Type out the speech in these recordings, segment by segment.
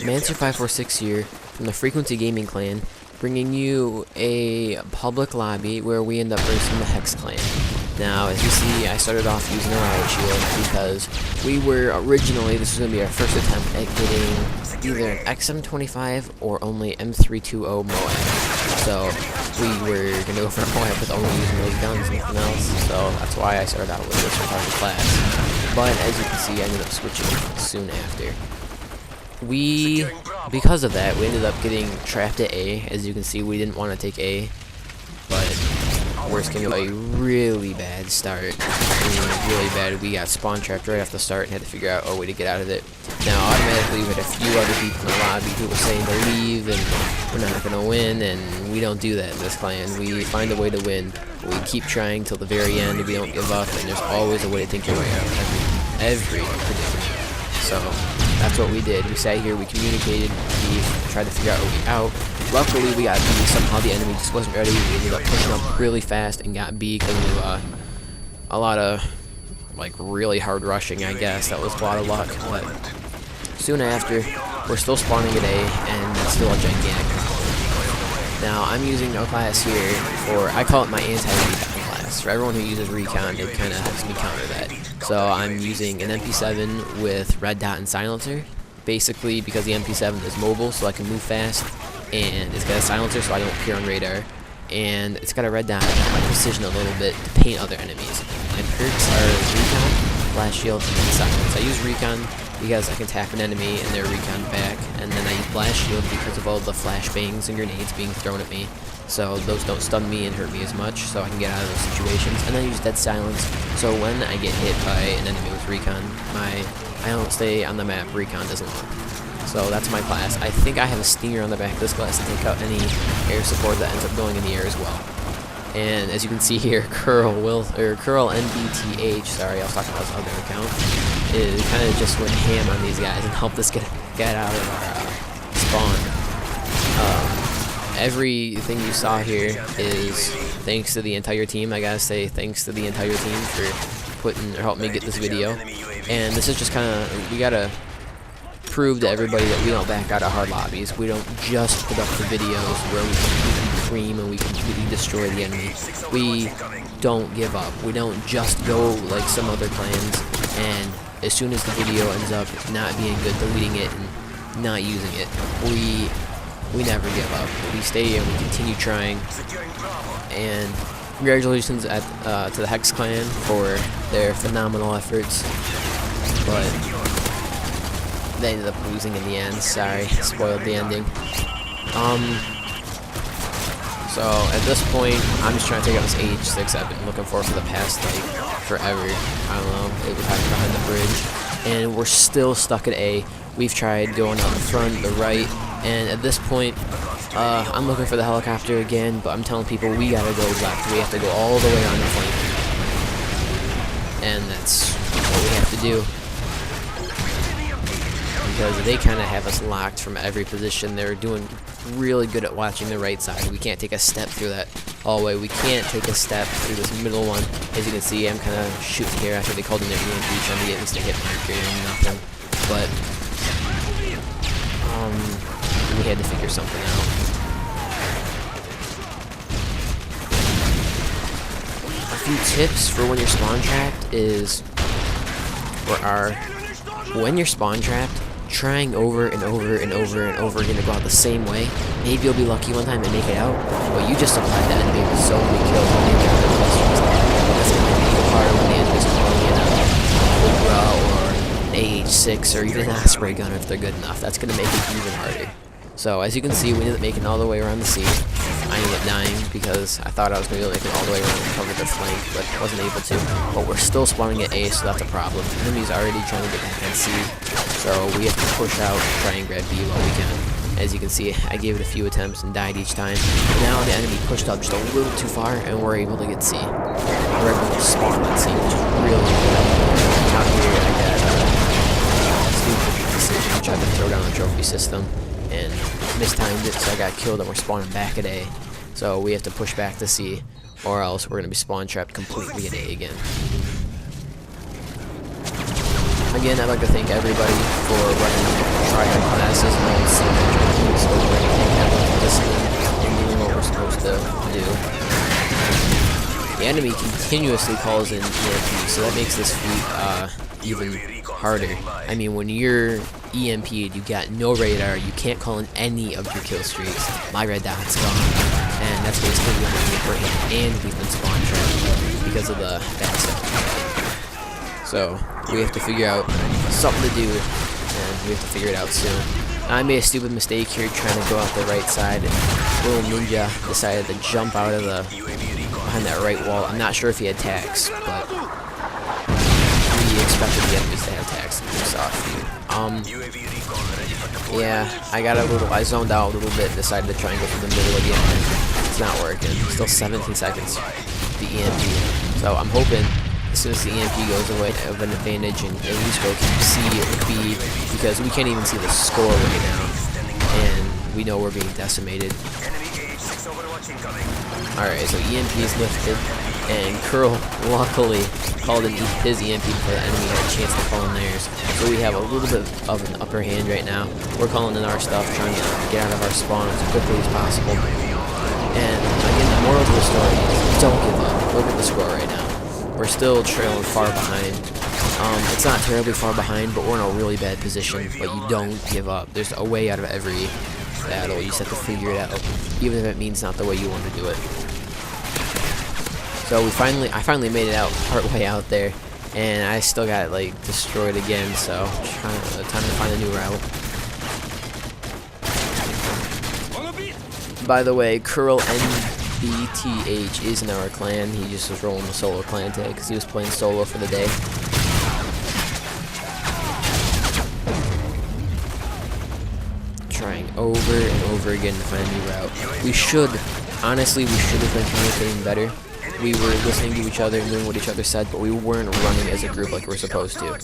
Mancer546 here from the FrQzGaming clan, bringing you a public lobby where we end up versing the Hex clan. Now, as you see, I started off using a riot shield because we were originally, this was going to be our first attempt at getting either an XM25 or only M320 Moab. So we were going to go for a Moab with only using those guns and nothing else. So that's why I started out with this target class. But as you can see, I ended up switching soon after. Because of that, we ended up getting trapped at A. As you can see, we didn't want to take A, but worst came to a really bad start. Really bad. We got spawn trapped right off the start and had to figure out a way to get out of it. Now, automatically, we had a few other people in the lobby who were saying to leave and we're not going to win, and we don't do that in this clan. We find a way to win. We keep trying till the very end. We don't give up, and there's always a way to think your way out of every predicament. So that's what we did. We sat here, we communicated, we tried to figure out a way out. Luckily, we got B. Somehow the enemy just wasn't ready. We ended up pushing up really fast and got B because of a lot of really hard rushing, I guess. That was a lot of luck. But soon after, we're still spawning at A, and it's still a gigantic problem. Now, I'm using a class here for, I call it my anti-recon class. For everyone who uses recon, it kind of helps me counter that. So I'm using an MP7 with red dot and silencer, basically because the MP7 is mobile, so I can move fast, and it's got a silencer so I don't appear on radar, and it's got a red dot my precision a little bit to paint other enemies. My perks are recon, flash shield, and silence. I use recon because I can tap an enemy and they're recon back, and then I use flash shield because of all the flash bangs and grenades being thrown at me. So those don't stun me and hurt me as much, so I can get out of those situations. And then I use dead silence, so when I get hit by an enemy with recon, I don't stay on the map. Recon doesn't work. So that's my class. I think I have a stinger on the back of this class to take out any air support that ends up going in the air as well. And as you can see here, Curl NBTH, sorry, I was talking about his other account, is kind of just went ham on these guys and helped us get out of our spawn. Everything you saw here is thanks to the entire team. I gotta say thanks to the entire team for helping me get this video. And this is just kind of, we gotta prove to everybody that we don't back out of hard lobbies. We don't just put up the videos where we completely cream and we completely destroy the enemy. We don't give up. We don't just go like some other clans and as soon as the video ends up not being good, deleting it and not using it. We never give up. We stay and we continue trying. And congratulations to the Hex clan for their phenomenal efforts. But they ended up losing in the end. Sorry, spoiled the ending. So at this point, I'm just trying to take out this H6 I've been looking for the past forever. I don't know. It was hiding behind the bridge, and we're still stuck at A. We've tried going out the front, the right. And at this point, I'm looking for the helicopter again, but I'm telling people we gotta go left. We have to go all the way on the flank. And that's what we have to do. Because they kind of have us locked from every position. They're doing really good at watching the right side. We can't take a step through that hallway. We can't take a step through this middle one. As you can see, I'm kind of shooting here after they called in their EMP, trying to get us to hit marker and nothing. But we had to figure something out. A few tips for when you're spawn trapped is, when you're spawn trapped, trying over and over and over and over again to go out the same way. Maybe you'll be lucky one time and make it out, but you just supplied the enemy with so many kills when they got their clusters. That's going to make it harder when the enemy's calling in a Cobra or an AH6 or even an Osprey gun if they're good enough. That's going to make it even harder. So as you can see, we ended up making it all the way around the C. I ended up dying because I thought I was going to be able to make it all the way around and cover the flank, but wasn't able to. But we're still spawning at A, so that's a problem. The enemy's already trying to get back on C, so we have to push out and try and grab B while we can. As you can see, I gave it a few attempts and died each time. But now the enemy pushed up just a little too far, and we're able to get C. We're able to spawn at C, which is really good. Out here, I got a stupid decision. I tried to throw down the trophy system and mistimed it, so I got killed, and we're spawning back at A. So we have to push back to C, or else we're going to be spawn trapped completely at A again. Again, I'd like to thank everybody for running tryhard classes and all the symmetric and having discipline and doing what we're supposed to do. The enemy continuously calls in EMP, so that makes this feat even harder. I mean, when you're EMP'd, you got no radar, you can't call in any of your kill streaks. My red dot's gone, and that's basically the only upper hand, and we've been spawn trapped because of the bad stuff. So we have to figure out something to do, and we have to figure it out soon. I made a stupid mistake here trying to go out the right side, and little ninja decided to jump out of the behind that right wall. I'm not sure if he had tags, but we expected the enemies to have tags. We saw a few. Yeah, I zoned out a little bit, decided to try and go through the middle again. It's not working. Still 17 seconds. The EMP. So I'm hoping as soon as the EMP goes away of an advantage, and at least go keep C or B, because we can't even see the score right now, and we know we're being decimated. Alright, so EMP is lifted, and Curl luckily called in his EMP before the enemy had a chance to call in theirs. So we have a little bit of an upper hand right now. We're calling in our stuff, trying to get out of our spawn as quickly as possible. And again, the moral to the story is don't give up. Look at the score right now. We're still trailing far behind. It's not terribly far behind, but we're in a really bad position. But you don't give up. There's a way out of every battle. You just have to figure it out, even if it means not the way you want to do it. So I finally made it out partway out there, and I still got like destroyed again. So time to find a new route. By the way, Curl NBTH is in our clan. He just was rolling the solo clan tag because he was playing solo for the day. Trying over and over again to find a new route. Honestly, we should have been communicating better. We were listening to each other and doing what each other said, but we weren't running as a group like we're supposed to.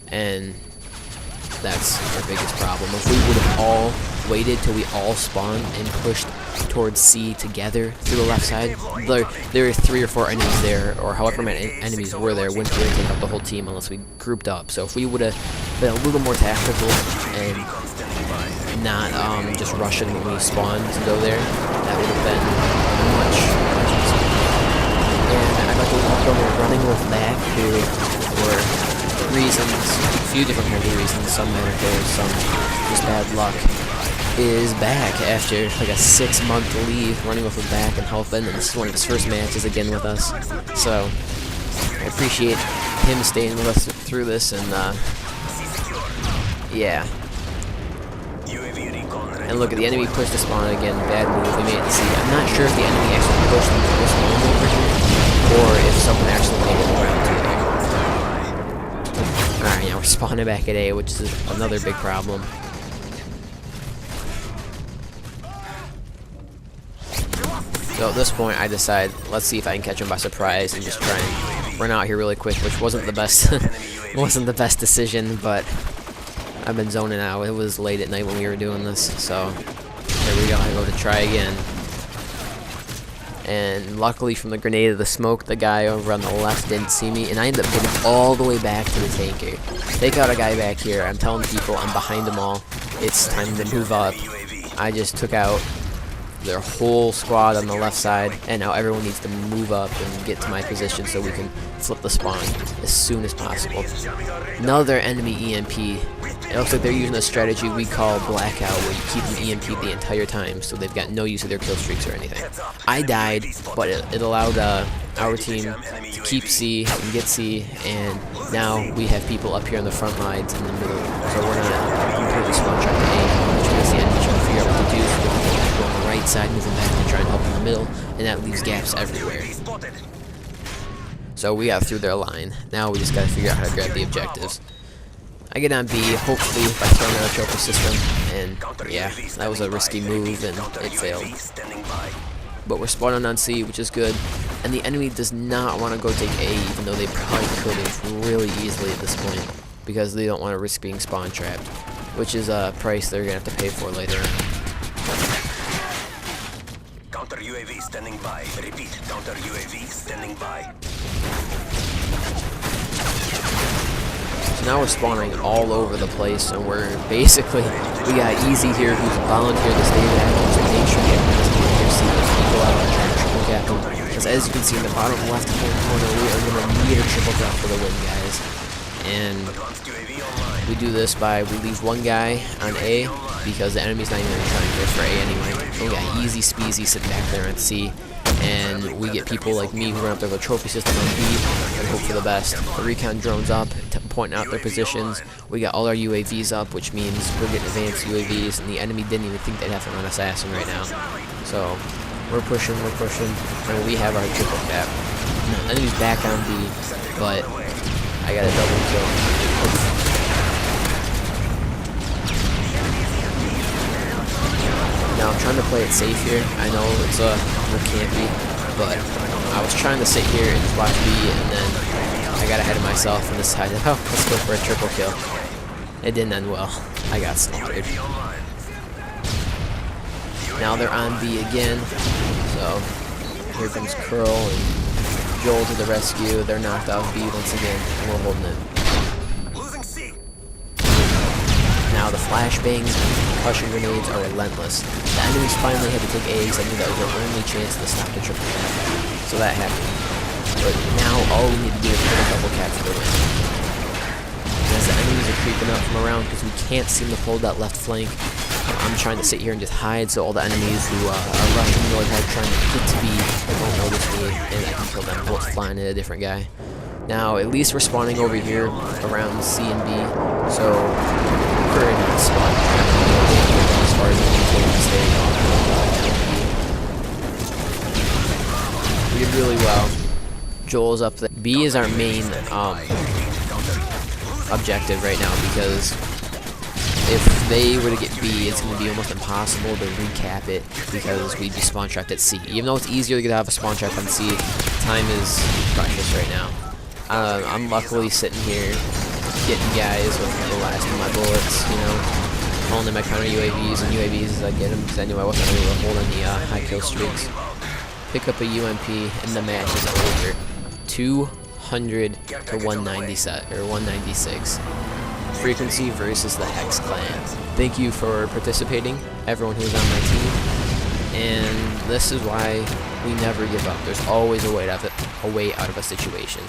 And that's our biggest problem. If we would have all waited till we all spawned and pushed towards C together through the left side, there are 3 or 4 enemies there, or however many enemies were there, wouldn't really take out the whole team unless we grouped up. So if we would have been a little more tactical and not just rushing when we spawned to go there, that would have been much easier. And I got to go running with back here for reasons, a few different kinds of reasons. Some medical, some just bad luck. Is back after like a 6-month leave, running with a back and health, and this is one of his first matches again with us. So I appreciate him staying with us through this, and yeah. And look at the enemy pushed the spawn again. Bad move. We made it to see. I'm not sure if the enemy actually pushed the spawn over here, or if someone actually made it around to there. Alright, now we're spawning back at A, which is another big problem. So at this point, I decide, let's see if I can catch him by surprise and just try and run out here really quick, which wasn't the best, wasn't the best decision, but I've been zoning out. It was late at night when we were doing this, so there we go. I go to try again, and luckily from the grenade of the smoke, the guy over on the left didn't see me, and I ended up getting all the way back to the tanker. Take out a guy back here. I'm telling people I'm behind them all. It's time to move up. I just took out their whole squad on the left side, and now everyone needs to move up and get to my position so we can flip the spawn as soon as possible. Another enemy EMP. It looks like they're using a strategy we call blackout, where you keep them EMP'd the entire time, so they've got no use of their kill streaks or anything. I died, but it allowed our team to keep C and get C, and now we have people up here on the front lines in the middle, so we're not completely spawn trapped to A, which means the enemy trying to figure out what to do, so we can go on the right side, moving back and try and help in the middle, and that leaves gaps everywhere. So we got through their line. Now we just gotta figure out how to grab the objectives. I get on B, hopefully by throwing out a trophy system, and yeah, that was a risky move and it failed. But we're spawning on C, which is good, and the enemy does not want to go take A, even though they probably could have really easily at this point, because they don't want to risk being spawn trapped, which is a price they're gonna have to pay for later on. Counter UAV standing by. Repeat, counter UAV standing by. now we're spawning all over the place, and we're basically, we got Easy here who's volunteered to stay back and just make sure he has to here, see if he go out and try and triple cap him. Because as you can see in the bottom left hand corner, we are going to need a triple cap for the win, guys. And we do this by, we leave one guy on A, because the enemy's not even going to try and go for A anyway. And we got Easy Speezy sitting back there on C. And we get people like me who run up there with a trophy system on B and hope for the best. The recon drones up, pointing out their positions. We got all our UAVs up, which means we're getting advanced UAVs, and the enemy didn't even think they'd have to run assassin right now. So we're pushing, and we have our triple cap. Now, the enemy's back on B, but I got a double kill. Now I'm trying to play it safe here. I know it's a little campy, but I was trying to sit here and just watch B, and then I got ahead of myself and decided, oh, let's go for a triple kill. It didn't end well. I got slaughtered. Now they're on B again, so here comes Curl and Joel to the rescue. They're knocked off B once again, and we're holding it. Now the flashbangs and concussion grenades are relentless. The enemies finally had to take A, because I knew that was their only chance to stop the triple cap. So that happened. But now all we need to do is put a double cap for the win. And as the enemies are creeping up from around, because we can't seem to hold that left flank, I'm trying to sit here and just hide so all the enemies who are rushing really hard trying to get to B, they won't notice me, and I can kill them both flying at a different guy. Now, at least we're spawning over here around C and B, so we're in a spot as far as we can stay on. We did really well. Joel's up there. B is our main objective right now, because if they were to get B, it's going to be almost impossible to recap it, because we'd be spawn trapped at C. Even though it's easier to get out of a spawn trap on C, time is precious right now. I'm luckily sitting here getting guys with the last of my bullets, you know, holding my counter UAVs and UAVs as I get them, because I knew I wasn't able to hold any high kill streaks. Pick up a UMP, and the match is over. 200 to 196. Frequency versus the Hex Clan. Thank you for participating, everyone who's on my team. And this is why we never give up. There's always a way out of a situation.